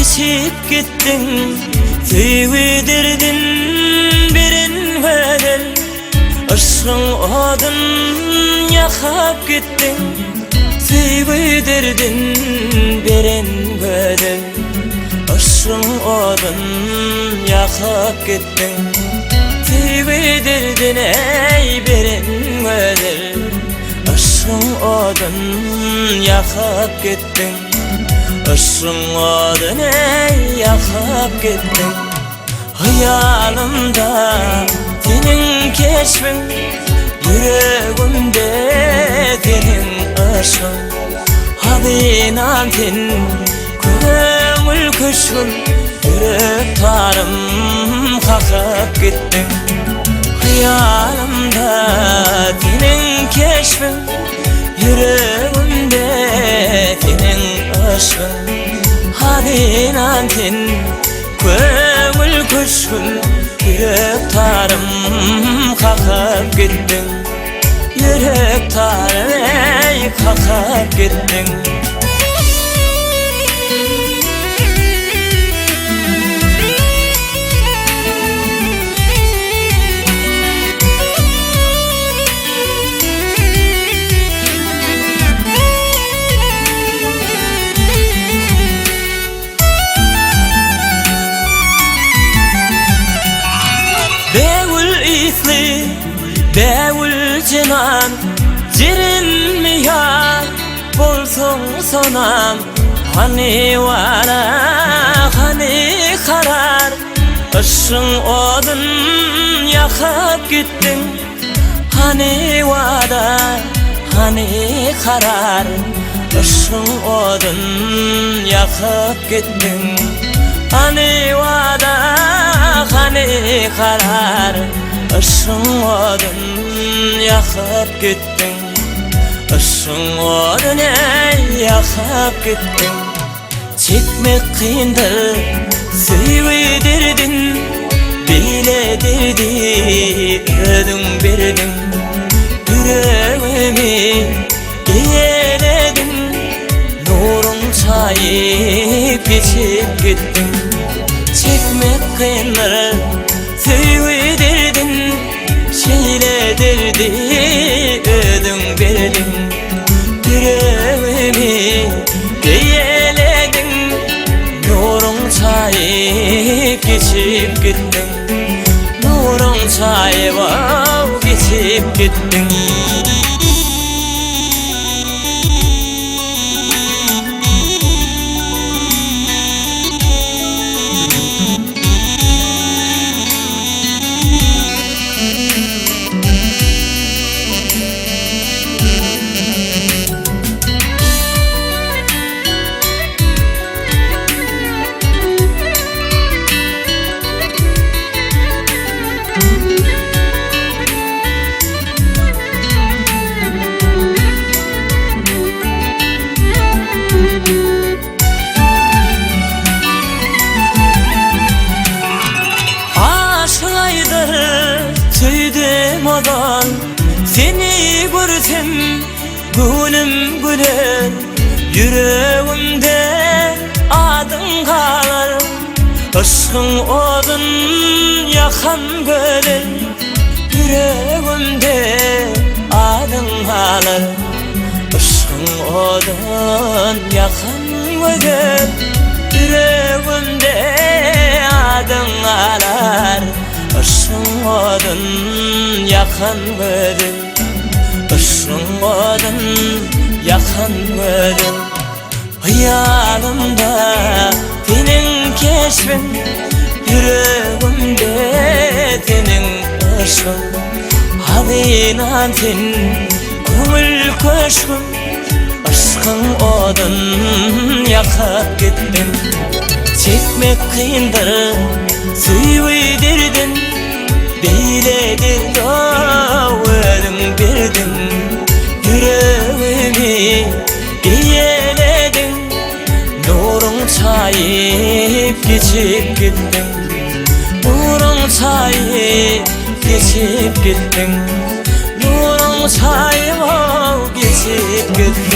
geçip gittin, sevdirdin birin bedel. Aşkın odun yakıp gittin, sevdirdin birin bedel. Aşkın odun yakıp gittin, sevdirdin ey birin bedel. Aşkın odun yakıp gittin, aşkın odun ey yakıp gittin. Hayalımda senin keşfin, yüreğimde senin aşkın. Hadinan sen kömül kuşun, yürek tarım kakıp gittin. Hayalımda senin keşfin, yüreğimde senin aşkın. Hadinan sen kömül kuşun, yürek tarım kakıp gittin. Yürek tarım ey kakıp gittin. Beğül cinan, cirin mi ya bolsun sonam. Hani vara, hani karar, aşkın odun yakıp gittin. Hani vara, hani karar, aşkın odun yakıp gittin. Hani vara, hani karar, aşkın odun yakıp gittin. Aşkın odun ey yakıp gittin. Çekmek kıyındır, sevdirdin, bildirdi, ödün birdin. Yüreğimi eğledin, nurun çayıp geçip gittin. Çekmek kıyındır, sevdirdin, şeyledirdi, ödün birdin. Yüreğimi eğledin, nurun çayıp geçip gittin. Nurun çayıp geçip gittin. Tüydüm odan, seni görsem gülüm güler. Yüreğimde adın kalır, aşkın odun yakan göler. Yüreğimde adın kalır, aşkın odun yakan göler. Yüreğimde adın kalır, aşkın odun yakan göler. Aşkın odun yakan göler. Hayalımda senin keşfin, yüreğimde senin aşkın. Hadinan sen kömül kuşun, aşkın odun yakıp gittin. Çekmek kıyındır, sevdirdin, bildirdi, ödün birdin. Yüreğimi eğledin, nurun çayıp geçip gittin. Nurun çayıp geçip gittin. Nurun çayıp geçip gittin.